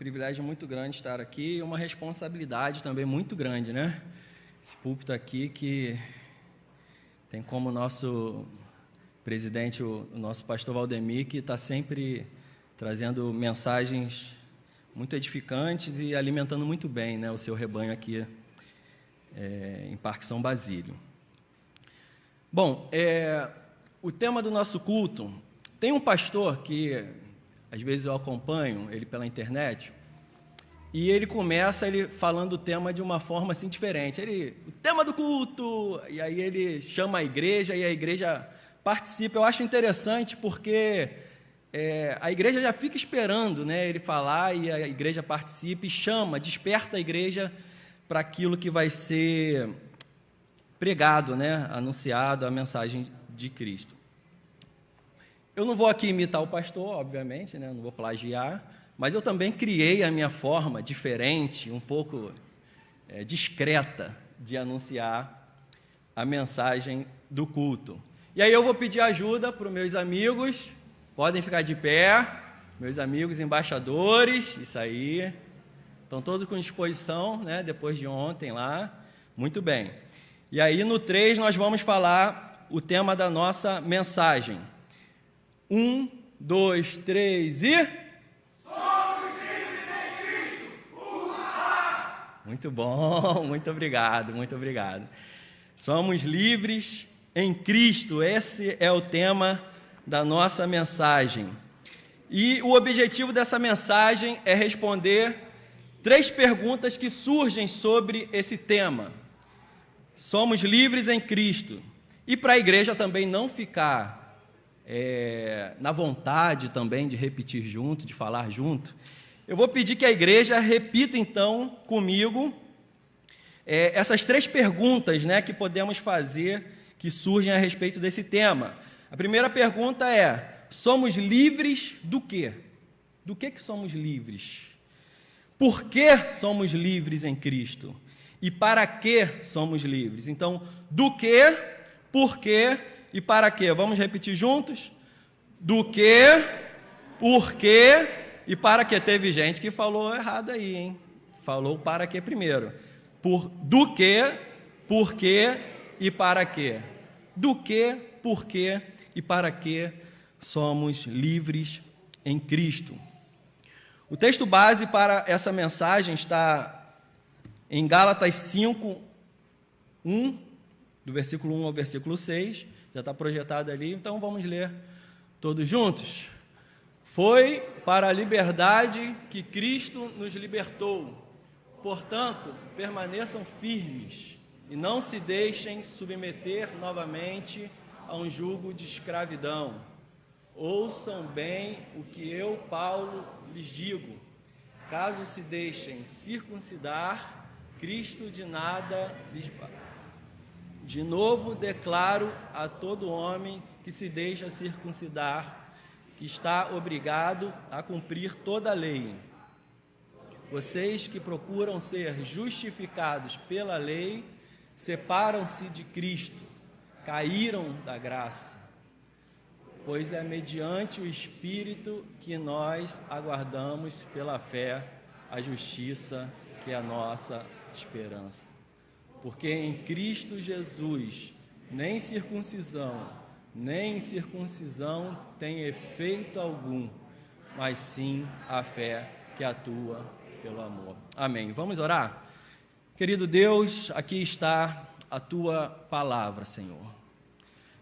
privilégio muito grande estar aqui e uma responsabilidade também muito grande, né? Esse púlpito aqui que tem como nosso presidente, o nosso pastor Valdemir, que está sempre trazendo mensagens muito edificantes e alimentando muito bem, né, o seu rebanho aqui em Parque São Basílio. Bom, o tema do nosso culto, tem um pastor que às vezes eu acompanho ele pela internet, e ele começa falando o tema de uma forma assim diferente. O tema do culto, e aí ele chama a igreja e a igreja participa. Eu acho interessante porque a igreja já fica esperando, né, ele falar, e a igreja participa e chama, desperta a igreja para aquilo que vai ser pregado, né, anunciado, a mensagem de Cristo. Eu não vou aqui imitar o pastor, obviamente, né, não vou plagiar, mas eu também criei a minha forma diferente, um pouco discreta, de anunciar a mensagem do culto. E aí eu vou pedir ajuda para os meus amigos, podem ficar de pé, meus amigos embaixadores, isso aí, estão todos com disposição, né, depois de ontem lá, muito bem. E aí no 3 nós vamos falar o tema da nossa mensagem. 1, 2, 3 e... Somos livres em Cristo! Uhá! Muito bom, muito obrigado, muito obrigado. Somos livres em Cristo, esse é o tema da nossa mensagem. E o objetivo dessa mensagem é responder 3 perguntas que surgem sobre esse tema. Somos livres em Cristo. E para a igreja também não ficar na vontade também de repetir junto, de falar junto, eu vou pedir que a igreja repita então comigo essas 3 perguntas, né, que podemos fazer, que surgem a respeito desse tema. A primeira pergunta é: somos livres do quê? Do que somos livres? Por que somos livres em Cristo? E para que somos livres? Então, do que, por quê e para quê? Vamos repetir juntos? Do que, por quê e para quê? Teve gente que falou errado aí, hein? Falou para quê primeiro. Do que, por quê e para quê? Do que, por quê e para quê somos livres em Cristo? O texto base para essa mensagem está em Gálatas 5, 1, do versículo 1 ao versículo 6, já está projetado ali, então vamos ler todos juntos. Foi para a liberdade que Cristo nos libertou, portanto, permaneçam firmes e não se deixem submeter novamente a um jugo de escravidão. Ouçam bem o que eu, Paulo, lhes digo. Caso se deixem circuncidar, Cristo de nada lhes vale. De novo declaro a todo homem que se deixa circuncidar, que está obrigado a cumprir toda a lei. Vocês que procuram ser justificados pela lei, separam-se de Cristo, caíram da graça, pois é mediante o Espírito que nós aguardamos pela fé a justiça que é a nossa esperança. Porque em Cristo Jesus nem circuncisão, nem incircuncisão tem efeito algum, mas sim a fé que atua pelo amor. Amém. Vamos orar? Querido Deus, aqui está a Tua palavra, Senhor.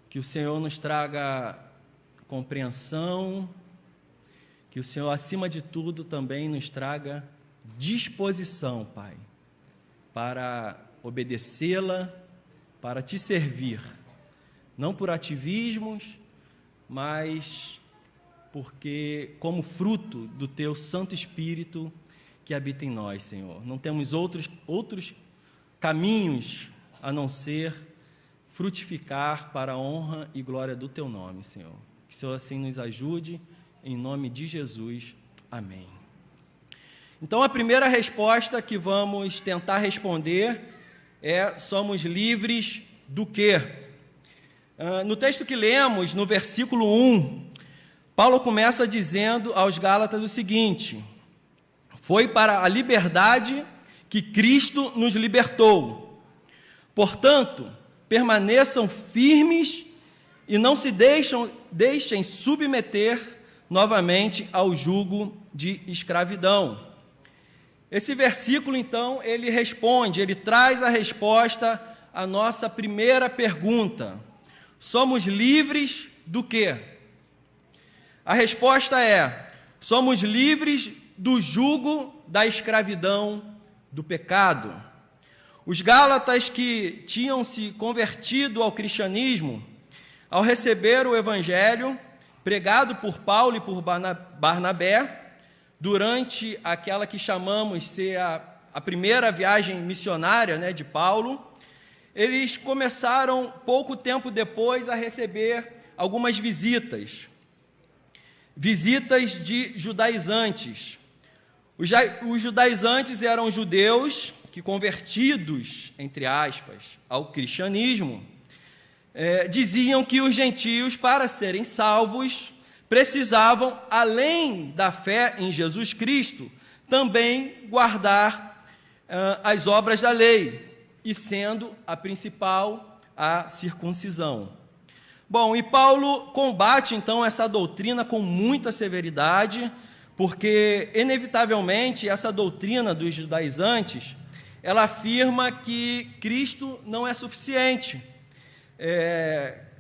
Que o Senhor nos traga compreensão, que o Senhor, acima de tudo, também nos traga disposição, Pai, para obedecê-la, para Te servir, não por ativismos, mas porque como fruto do Teu Santo Espírito que habita em nós, Senhor. Não temos outros caminhos a não ser frutificar para a honra e glória do Teu nome, Senhor. Que o Senhor assim nos ajude, em nome de Jesus. Amém. Então, a primeira resposta que vamos tentar responder é: somos livres do quê? No texto que lemos, no versículo 1, Paulo começa dizendo aos Gálatas o seguinte: Foi para a liberdade que Cristo nos libertou. Portanto, permaneçam firmes e não se deixem submeter novamente ao jugo de escravidão. Esse versículo, então, ele traz a resposta à nossa primeira pergunta. Somos livres do quê? A resposta é: somos livres do jugo da escravidão do pecado. Os gálatas que tinham se convertido ao cristianismo, ao receber o evangelho pregado por Paulo e por Barnabé, durante aquela que chamamos ser a primeira viagem missionária, né, de Paulo, eles começaram, pouco tempo depois, a receber algumas visitas de judaizantes. Os judaizantes eram judeus que, convertidos, entre aspas, ao cristianismo, diziam que os gentios, para serem salvos, precisavam, além da fé em Jesus Cristo, também guardar as obras da lei, e sendo a principal a circuncisão. Bom, e Paulo combate então essa doutrina com muita severidade, porque inevitavelmente essa doutrina dos judaizantes, ela afirma que Cristo não é suficiente,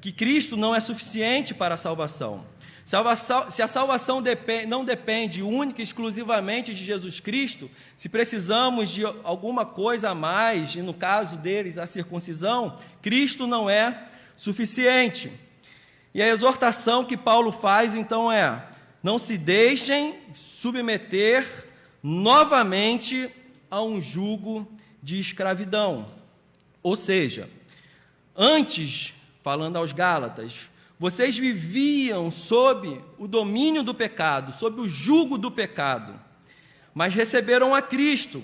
que Cristo não é suficiente para a salvação. Se a salvação não depende única e exclusivamente de Jesus Cristo, se precisamos de alguma coisa a mais, e no caso deles a circuncisão, Cristo não é suficiente. E a exortação que Paulo faz então é: não se deixem submeter novamente a um jugo de escravidão. Ou seja, antes, falando aos Gálatas, vocês viviam sob o domínio do pecado, sob o jugo do pecado, mas receberam a Cristo.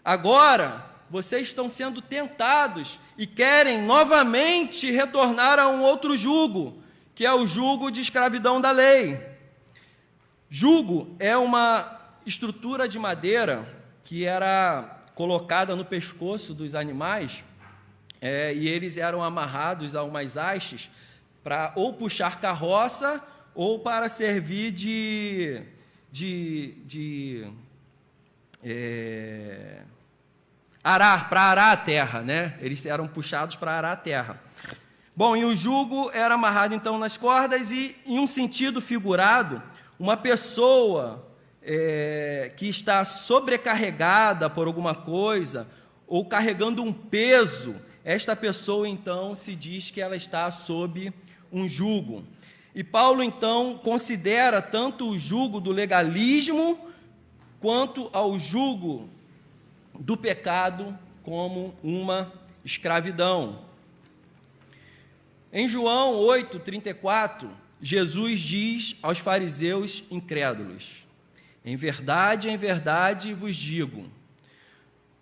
Agora, vocês estão sendo tentados e querem novamente retornar a um outro jugo, que é o jugo de escravidão da lei. Jugo é uma estrutura de madeira que era colocada no pescoço dos animais, e eles eram amarrados a umas hastes para ou puxar carroça ou para servir para arar a terra, né? Eles eram puxados para arar a terra. Bom, e o jugo era amarrado então nas cordas e, em um sentido figurado, uma pessoa que está sobrecarregada por alguma coisa ou carregando um peso, esta pessoa então se diz que ela está sob um jugo. E Paulo então considera tanto o jugo do legalismo quanto ao jugo do pecado como uma escravidão. Em João 8:34, Jesus diz aos fariseus incrédulos: em verdade vos digo,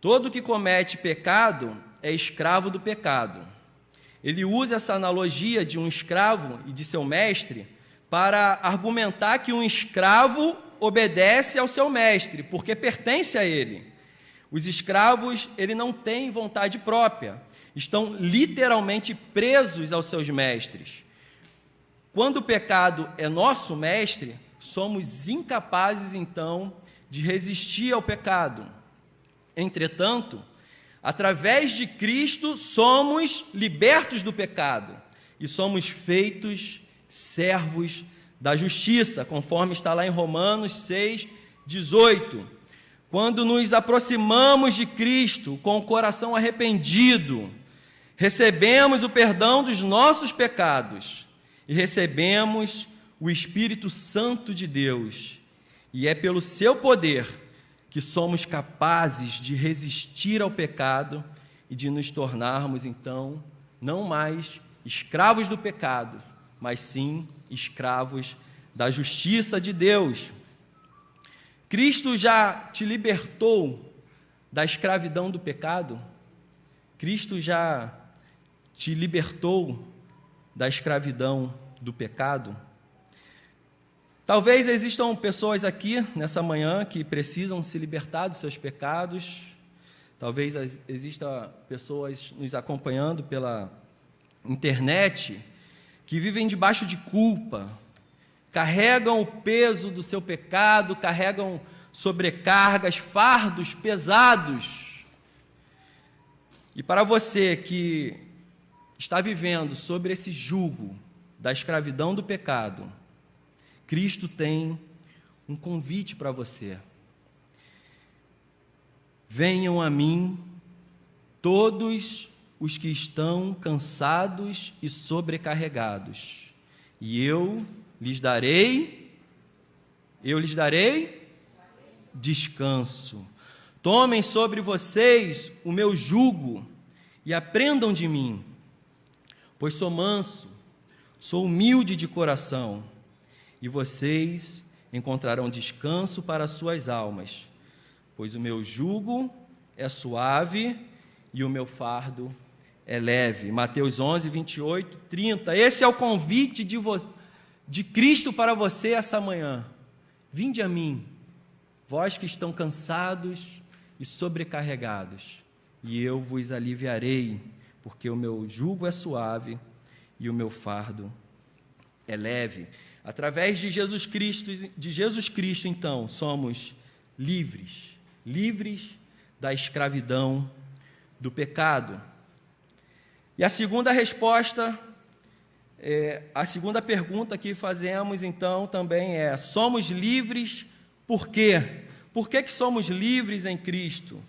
todo que comete pecado é escravo do pecado. Ele usa essa analogia de um escravo e de seu mestre para argumentar que um escravo obedece ao seu mestre, porque pertence a ele. Os escravos, ele não têm vontade própria, estão literalmente presos aos seus mestres. Quando o pecado é nosso mestre, somos incapazes, então, de resistir ao pecado. Entretanto, através de Cristo, somos libertos do pecado e somos feitos servos da justiça, conforme está lá em Romanos 6:18. Quando nos aproximamos de Cristo com o coração arrependido, recebemos o perdão dos nossos pecados e recebemos o Espírito Santo de Deus. E é pelo seu poder que somos capazes de resistir ao pecado e de nos tornarmos, então, não mais escravos do pecado, mas sim escravos da justiça de Deus. Cristo já te libertou da escravidão do pecado? Cristo já te libertou da escravidão do pecado? Talvez existam pessoas aqui nessa manhã que precisam se libertar dos seus pecados. Talvez existam pessoas nos acompanhando pela internet que vivem debaixo de culpa, carregam o peso do seu pecado, carregam sobrecargas, fardos pesados. E para você que está vivendo sobre esse jugo da escravidão do pecado, Cristo tem um convite para você. Venham a mim todos os que estão cansados e sobrecarregados, e eu lhes darei descanso. Tomem sobre vocês o meu jugo e aprendam de mim, pois sou manso, sou humilde de coração, e vocês encontrarão descanso para suas almas, pois o meu jugo é suave e o meu fardo é leve. Mateus 11, 28, 30. Esse é o convite de Cristo para você essa manhã. Vinde a mim, vós que estão cansados e sobrecarregados, e eu vos aliviarei, porque o meu jugo é suave e o meu fardo é leve. Através de Jesus Cristo, então, somos livres da escravidão do pecado. E a segunda resposta, a segunda pergunta que fazemos, então, também é: somos livres por quê? Por que somos livres em Cristo?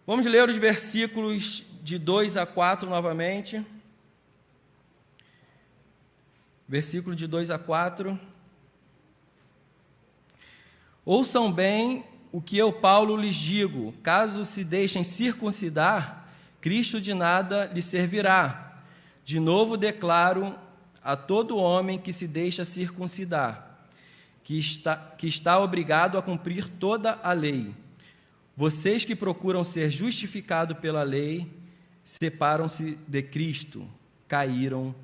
Vamos ler os versículos de 2 a 4 novamente. Versículo de 2 a 4. Ouçam bem o que eu, Paulo, lhes digo: caso se deixem circuncidar, Cristo de nada lhe servirá. De novo declaro a todo homem que se deixa circuncidar, que está obrigado a cumprir toda a lei. Vocês que procuram ser justificados pela lei, separam-se de Cristo, caíram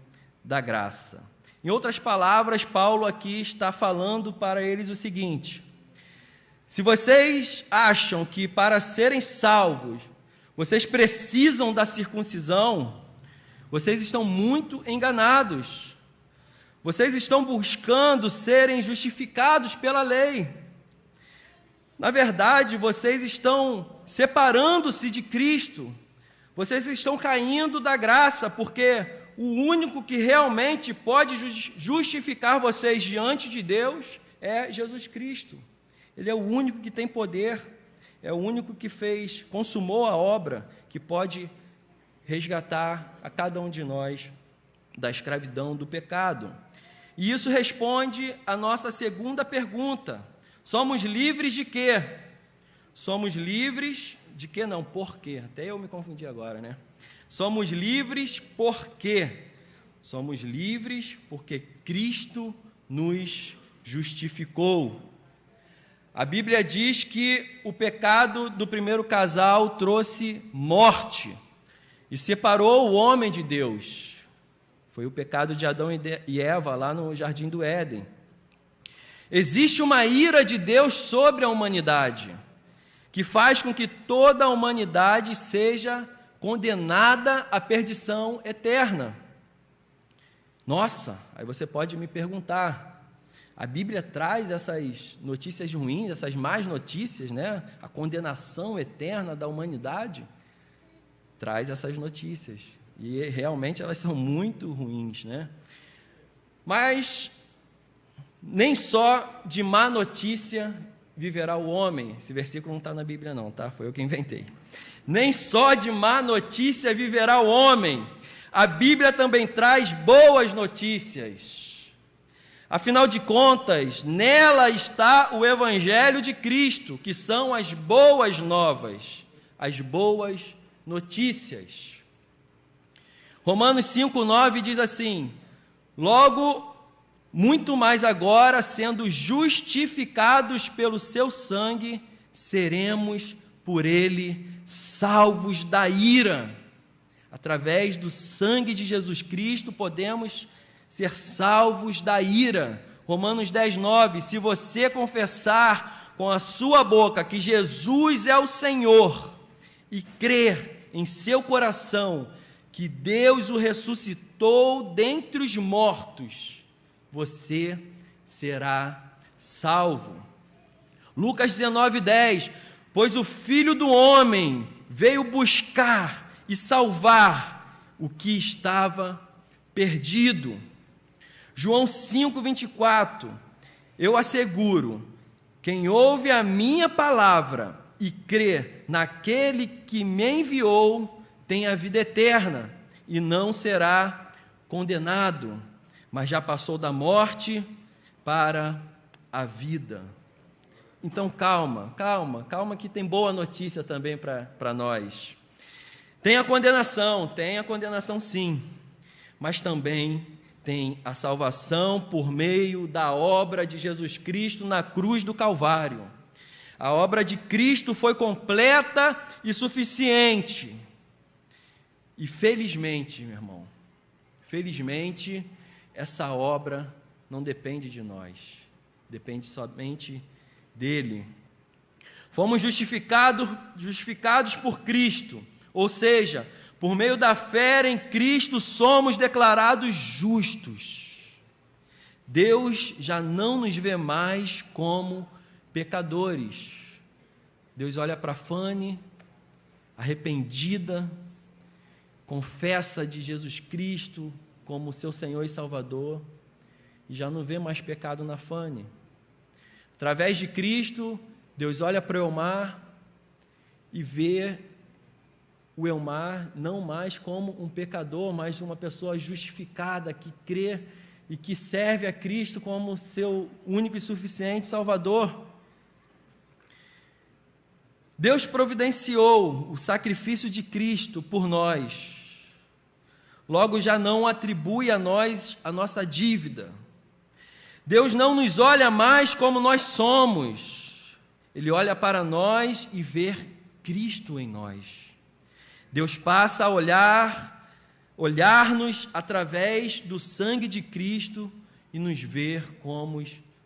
da graça. Em outras palavras, Paulo aqui está falando para eles o seguinte: se vocês acham que para serem salvos, vocês precisam da circuncisão, vocês estão muito enganados. Vocês estão buscando serem justificados pela lei. Na verdade, vocês estão separando-se de Cristo. Vocês estão caindo da graça, porque o único que realmente pode justificar vocês diante de Deus é Jesus Cristo. Ele é o único que tem poder, é o único que consumou a obra, que pode resgatar a cada um de nós da escravidão do pecado. E isso responde à nossa segunda pergunta: somos livres de quê? Somos livres de quê? Não, por quê? Até eu me confundi agora, né? Somos livres por quê? Somos livres porque Cristo nos justificou. A Bíblia diz que o pecado do primeiro casal trouxe morte e separou o homem de Deus. Foi o pecado de Adão e Eva lá no Jardim do Éden. Existe uma ira de Deus sobre a humanidade, que faz com que toda a humanidade seja condenada à perdição eterna. Nossa, aí você pode me perguntar, a Bíblia traz essas notícias ruins, essas más notícias, né? A condenação eterna da humanidade? Traz essas notícias, e realmente elas são muito ruins, né? Mas nem só de má notícia viverá o homem. Esse versículo não está na Bíblia não, tá? Foi eu que inventei. Nem só de má notícia viverá o homem. A Bíblia também traz boas notícias. Afinal de contas, nela está o Evangelho de Cristo, que são as boas novas, as boas notícias. Romanos 5,9 diz assim: logo, muito mais agora, sendo justificados pelo seu sangue, seremos por ele salvos da ira. Através do sangue de Jesus Cristo, podemos ser salvos da ira. Romanos 10:9, se você confessar com a sua boca que Jesus é o Senhor e crer em seu coração que Deus o ressuscitou dentre os mortos, você será salvo. Lucas 19:10, pois o Filho do Homem veio buscar e salvar o que estava perdido. João 5:24, eu asseguro, quem ouve a minha palavra e crê naquele que me enviou, tem a vida eterna e não será condenado, mas já passou da morte para a vida. Então calma que tem boa notícia também para nós. Tem a condenação sim, mas também tem a salvação por meio da obra de Jesus Cristo na cruz do Calvário. A obra de Cristo foi completa e suficiente. E felizmente, meu irmão, felizmente, essa obra não depende de nós, depende somente dele. Fomos justificados por Cristo, ou seja, por meio da fé em Cristo somos declarados justos. Deus já não nos vê mais como pecadores. Deus olha para Fanny, arrependida, confessa de Jesus Cristo como seu Senhor e Salvador, e já não vê mais pecado na Fanny. Através de Cristo, Deus olha para o Elmar e vê o Elmar não mais como um pecador, mas uma pessoa justificada, que crê e que serve a Cristo como seu único e suficiente Salvador. Deus providenciou o sacrifício de Cristo por nós, logo já não atribui a nós a nossa dívida. Deus não nos olha mais como nós somos, Ele olha para nós e vê Cristo em nós. Deus passa a olhar-nos através do sangue de Cristo e nos ver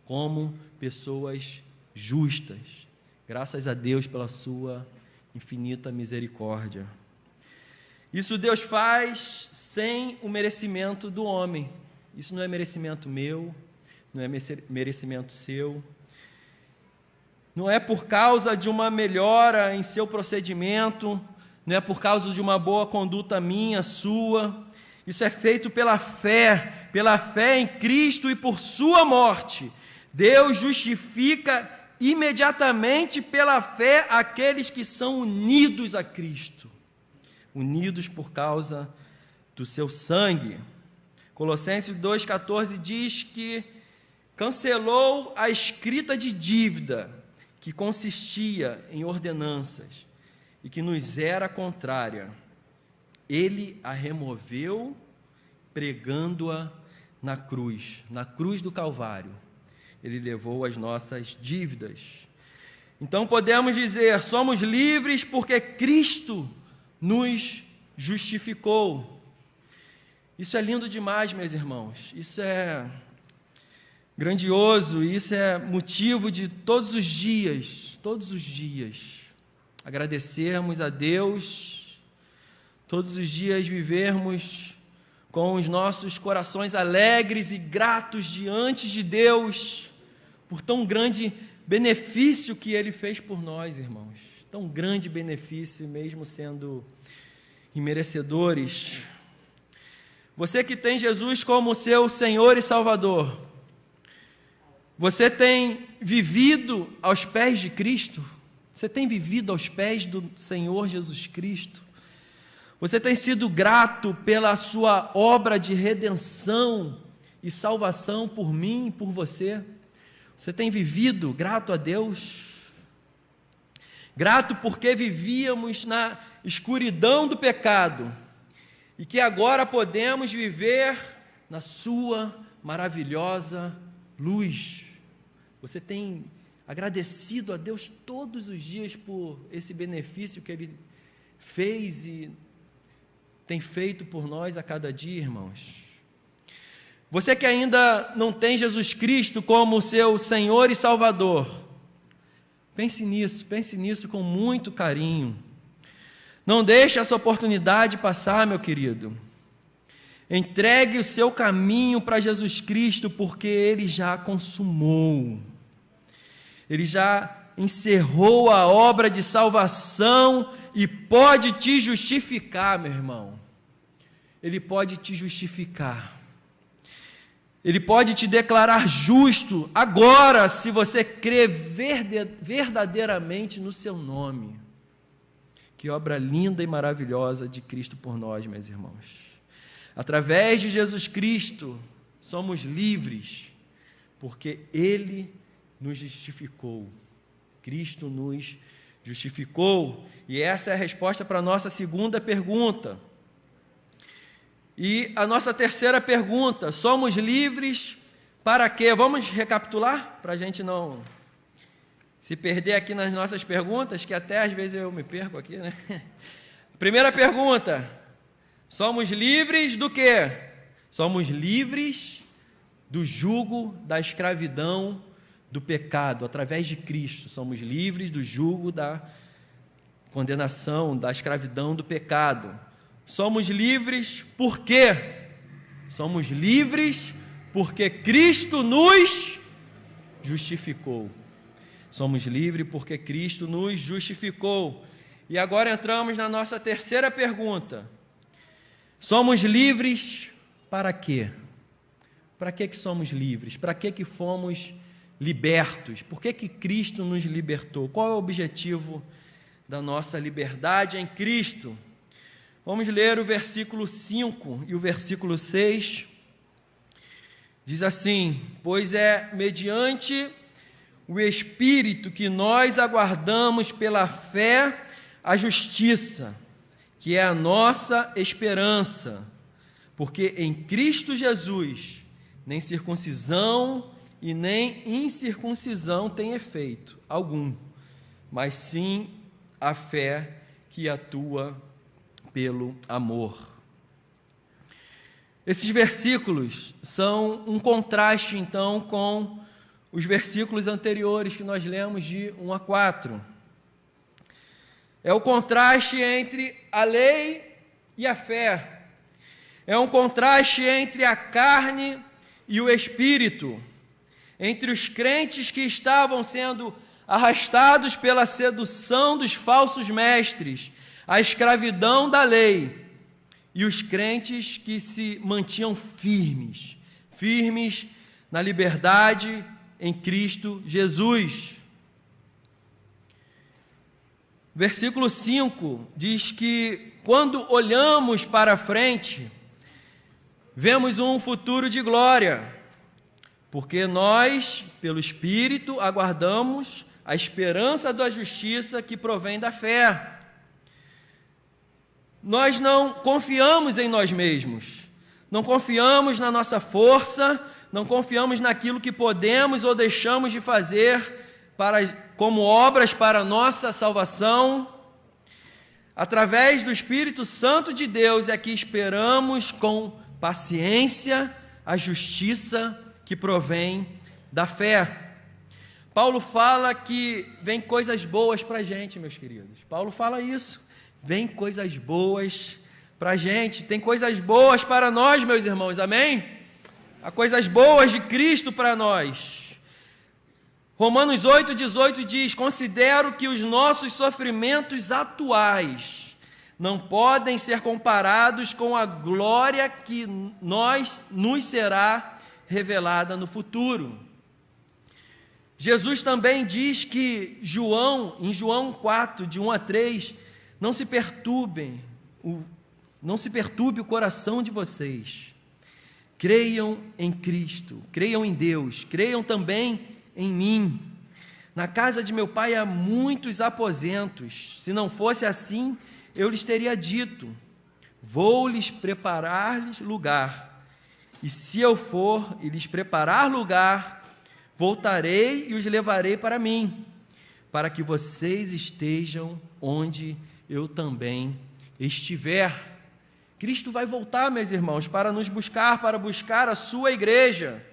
como pessoas justas. Graças a Deus pela sua infinita misericórdia. Isso Deus faz sem o merecimento do homem. Isso não é merecimento meu, não é merecimento seu. Não é por causa de uma melhora em seu procedimento, não é por causa de uma boa conduta minha, sua. Isso é feito pela fé em Cristo e por sua morte. Deus justifica imediatamente pela fé aqueles que são unidos a Cristo, unidos por causa do seu sangue. Colossenses 2,14 diz que cancelou a escrita de dívida que consistia em ordenanças e que nos era contrária. Ele a removeu pregando-a na cruz do Calvário. Ele levou as nossas dívidas. Então podemos dizer, somos livres porque Cristo nos justificou. Isso é lindo demais, meus irmãos. Isso é grandioso, isso é motivo de todos os dias, agradecermos a Deus, todos os dias vivermos com os nossos corações alegres e gratos diante de Deus, por tão grande benefício que Ele fez por nós, irmãos. Tão grande benefício, mesmo sendo imerecedores. Você que tem Jesus como seu Senhor e Salvador, você tem vivido aos pés de Cristo? Você tem vivido aos pés do Senhor Jesus Cristo? Você tem sido grato pela sua obra de redenção e salvação por mim e por você? Você tem vivido grato a Deus? Grato porque vivíamos na escuridão do pecado e que agora podemos viver na sua maravilhosa luz. Você tem agradecido a Deus todos os dias por esse benefício que Ele fez e tem feito por nós a cada dia, irmãos? Você que ainda não tem Jesus Cristo como seu Senhor e Salvador, pense nisso com muito carinho. Não deixe essa oportunidade passar, meu querido. Entregue o seu caminho para Jesus Cristo, porque Ele já consumou. Ele já encerrou a obra de salvação e pode te justificar, meu irmão. Ele pode te justificar. Ele pode te declarar justo agora, se você crer verdadeiramente no seu nome. Que obra linda e maravilhosa de Cristo por nós, meus irmãos. Através de Jesus Cristo, somos livres, porque Ele nos justificou. Cristo nos justificou. E essa é a resposta para a nossa segunda pergunta. E a nossa terceira pergunta: somos livres para quê? Vamos recapitular, para a gente não se perder aqui nas nossas perguntas, que até às vezes eu me perco aqui, né? Primeira pergunta: somos livres do quê? Somos livres do jugo da escravidão do pecado. Através de Cristo, somos livres do jugo da condenação, da escravidão do pecado. Somos livres por quê? Somos livres porque Cristo nos justificou. Somos livres porque Cristo nos justificou. E agora entramos na nossa terceira pergunta. Somos livres para quê? Para que somos livres? Para que fomos libertos? Por que Cristo nos libertou? Qual é o objetivo da nossa liberdade em Cristo? Vamos ler o versículo 5 e o versículo 6. Diz assim: pois é mediante o Espírito que nós aguardamos pela fé a justiça, que é a nossa esperança, porque em Cristo Jesus nem circuncisão e nem incircuncisão tem efeito algum, mas sim a fé que atua pelo amor. Esses versículos são um contraste, então, com os versículos anteriores que nós lemos de 1 a 4. É o contraste entre a lei e a fé. É um contraste entre a carne e o espírito, entre os crentes que estavam sendo arrastados pela sedução dos falsos mestres, a escravidão da lei, e os crentes que se mantinham firmes na liberdade em Cristo Jesus. Versículo 5 diz que quando olhamos para frente, vemos um futuro de glória, porque nós, pelo Espírito, aguardamos a esperança da justiça que provém da fé. Nós não confiamos em nós mesmos, não confiamos na nossa força, não confiamos naquilo que podemos ou deixamos de fazer como obras para a nossa salvação. Através do Espírito Santo de Deus é que esperamos com paciência a justiça que provém da fé. Paulo fala que vem coisas boas para a gente, meus queridos. Paulo fala isso. Vem coisas boas para a gente, tem coisas boas para nós, meus irmãos, amém? Há coisas boas de Cristo para nós. Romanos 8,18 diz: considero que os nossos sofrimentos atuais não podem ser comparados com a glória que nos será revelada no futuro. Jesus também diz que em João 4, de 1 a 3, não se perturbe o coração de vocês. Creiam em Cristo, creiam em Deus, creiam também em mim. Na casa de meu pai há muitos aposentos. Se não fosse assim, eu lhes teria dito: vou-lhes preparar-lhes lugar. E se eu for e lhes preparar lugar, voltarei e os levarei para mim, para que vocês estejam onde eu também estiver. Cristo vai voltar, meus irmãos, para nos buscar, para buscar a sua igreja,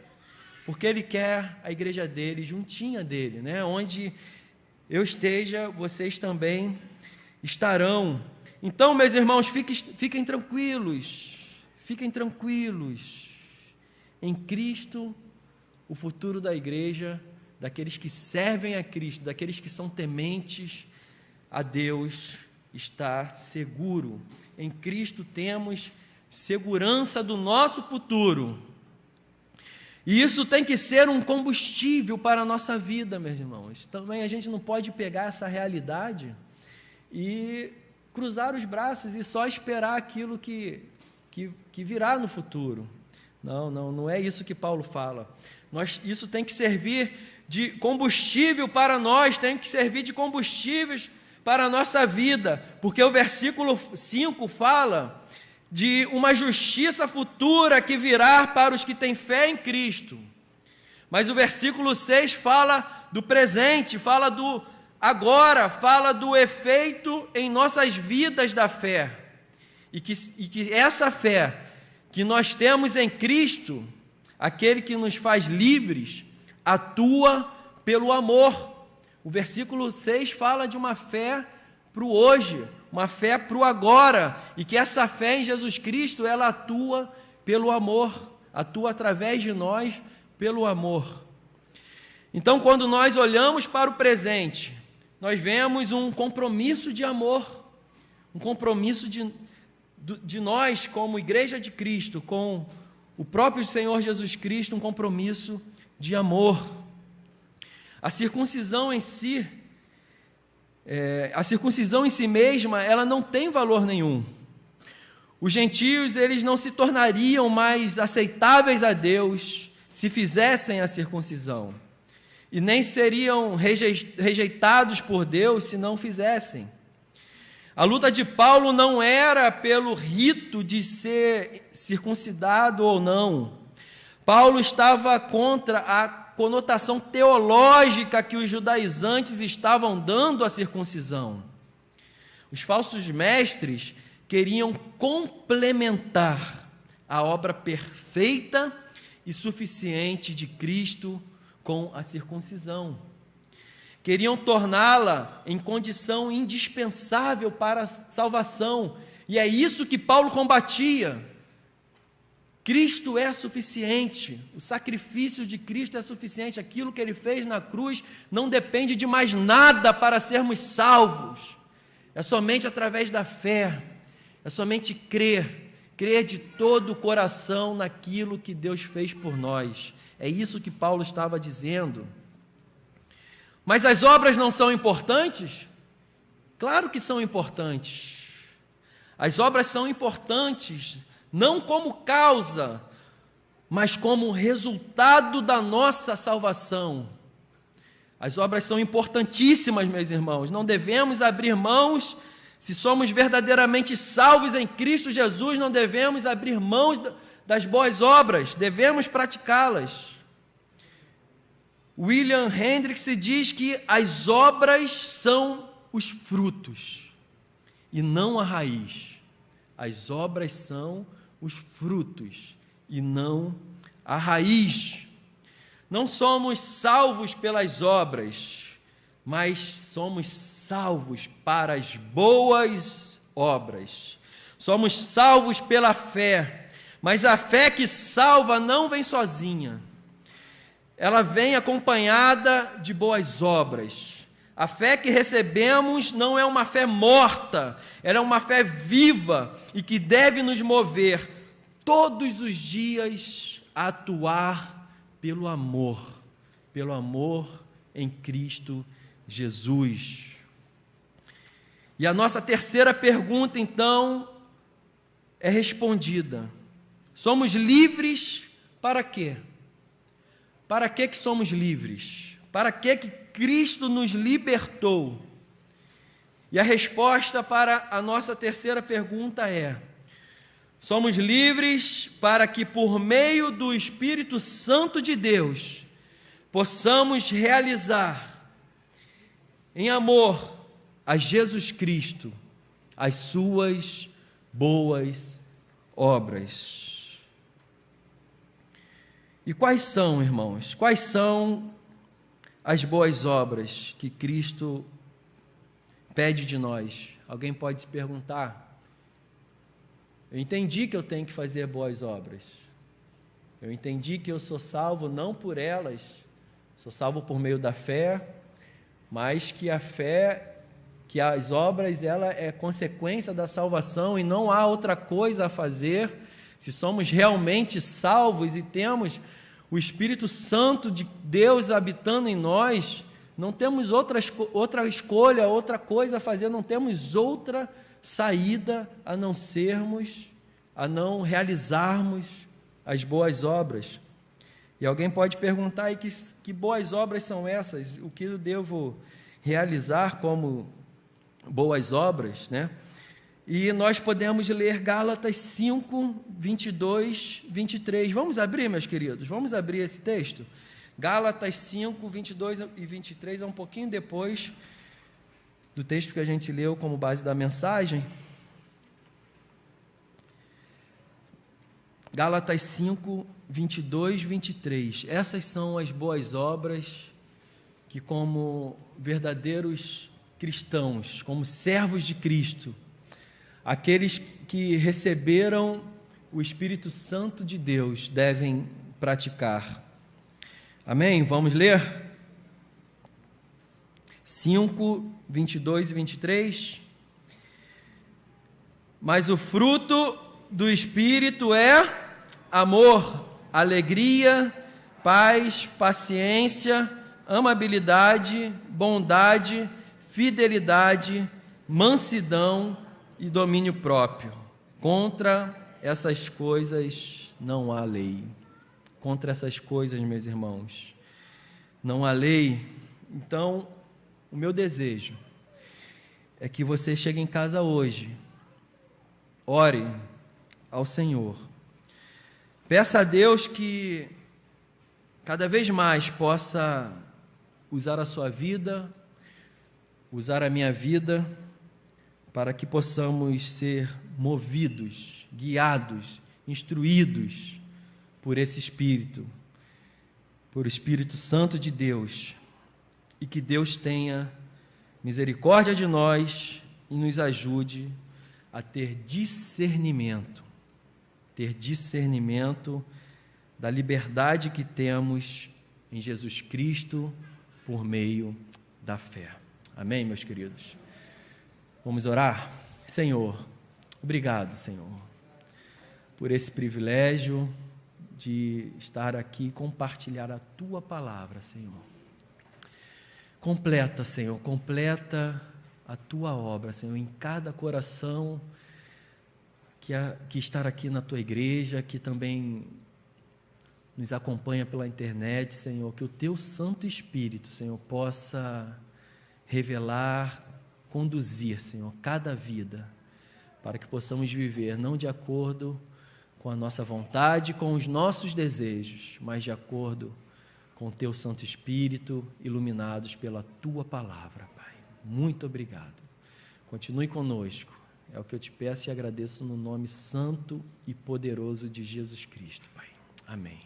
porque Ele quer a igreja dele, juntinha dele, né? Onde eu esteja, vocês também estarão. Então, meus irmãos, fiquem tranquilos, em Cristo, o futuro da igreja, daqueles que servem a Cristo, daqueles que são tementes a Deus, está seguro. Em Cristo temos segurança do nosso futuro. E isso tem que ser um combustível para a nossa vida, meus irmãos. Também a gente não pode pegar essa realidade e cruzar os braços e só esperar aquilo que virá no futuro. Não é isso que Paulo fala. Isso tem que servir de combustível para nós, tem que servir de combustíveis para a nossa vida, porque o versículo 5 fala de uma justiça futura que virá para os que têm fé em Cristo. Mas o versículo 6 fala do presente, fala do agora, fala do efeito em nossas vidas da fé. E que essa fé que nós temos em Cristo, aquele que nos faz livres, atua pelo amor. O versículo 6 fala de uma fé para o hoje, uma fé para o agora, e que essa fé em Jesus Cristo, ela atua pelo amor, atua através de nós pelo amor. Então, quando nós olhamos para o presente, nós vemos um compromisso de amor, um compromisso de nós, como Igreja de Cristo, com o próprio Senhor Jesus Cristo, um compromisso de amor. A circuncisão em si mesma, ela não tem valor nenhum. Os gentios, eles não se tornariam mais aceitáveis a Deus se fizessem a circuncisão, e nem seriam rejeitados por Deus se não fizessem. A luta de Paulo não era pelo rito de ser circuncidado ou não. Paulo estava contra a conotação teológica que os judaizantes estavam dando à circuncisão. Os falsos mestres queriam complementar a obra perfeita e suficiente de Cristo com a circuncisão. Queriam torná-la em condição indispensável para a salvação, e é isso que Paulo combatia. Cristo é suficiente, o sacrifício de Cristo é suficiente, aquilo que Ele fez na cruz não depende de mais nada para sermos salvos, é somente através da fé, é somente crer de todo o coração naquilo que Deus fez por nós. É isso que Paulo estava dizendo. Mas as obras não são importantes? Claro que são importantes. As obras são importantes, não como causa, mas como resultado da nossa salvação. As obras são importantíssimas, meus irmãos. Não devemos abrir mãos, se somos verdadeiramente salvos em Cristo Jesus, não devemos abrir mãos das boas obras, devemos praticá-las. William Hendricks diz que as obras são os frutos e não a raiz. As obras são os frutos e não a raiz. Não somos salvos pelas obras, mas somos salvos para as boas obras. Somos salvos pela fé, mas a fé que salva não vem sozinha. Ela vem acompanhada de boas obras. A fé que recebemos não é uma fé morta, ela é uma fé viva e que deve nos mover todos os dias a atuar pelo amor em Cristo Jesus. E a nossa terceira pergunta, então, é respondida. Somos livres para quê? Para que somos livres? Para que Cristo nos libertou? E a resposta para a nossa terceira pergunta é: somos livres para que, por meio do Espírito Santo de Deus, possamos realizar, em amor a Jesus Cristo, as suas boas obras. E quais são, irmãos? Quais são as boas obras que Cristo pede de nós? Alguém pode se perguntar. Eu entendi que eu tenho que fazer boas obras. Eu entendi que eu sou salvo não por elas, sou salvo por meio da fé, mas que a fé, que as obras, ela é consequência da salvação e não há outra coisa a fazer. Se somos realmente salvos e temos o Espírito Santo de Deus habitando em nós, não temos outra escolha, outra coisa a fazer, não temos outra saída a não realizarmos as boas obras. E alguém pode perguntar aí que boas obras são essas? O que eu devo realizar como boas obras, né? E nós podemos ler Gálatas 5, 22, 23. Vamos abrir, meus queridos? Vamos abrir esse texto? Gálatas 5, 22 e 23, é um pouquinho depois do texto que a gente leu como base da mensagem. Gálatas 5, 22, 23. Essas são as boas obras que, como verdadeiros cristãos, como servos de Cristo, aqueles que receberam o Espírito Santo de Deus devem praticar. Amém? Vamos ler? 5, 22 e 23. Mas o fruto do Espírito é amor, alegria, paz, paciência, amabilidade, bondade, fidelidade, mansidão e domínio próprio. Contra essas coisas não há lei. Contra essas coisas, meus irmãos, não há lei. Então, o meu desejo é que você chegue em casa hoje, ore ao Senhor, peça a Deus que cada vez mais possa usar a sua vida, usar a minha vida, para que possamos ser movidos, guiados, instruídos por esse Espírito, por o Espírito Santo de Deus, e que Deus tenha misericórdia de nós e nos ajude a ter discernimento da liberdade que temos em Jesus Cristo por meio da fé. Amém, meus queridos? Vamos orar? Senhor, obrigado, Senhor, por esse privilégio de estar aqui e compartilhar a Tua palavra, Senhor. Completa, Senhor, completa a Tua obra, Senhor, em cada coração que está aqui na Tua igreja, que também nos acompanha pela internet, Senhor, que o Teu Santo Espírito, Senhor, possa revelar, conduzir, Senhor, cada vida, para que possamos viver não de acordo com a nossa vontade, com os nossos desejos, mas de acordo com o Teu Santo Espírito, iluminados pela Tua palavra, Pai. Muito obrigado. Continue conosco. É o que eu te peço e agradeço no nome santo e poderoso de Jesus Cristo, Pai. Amém.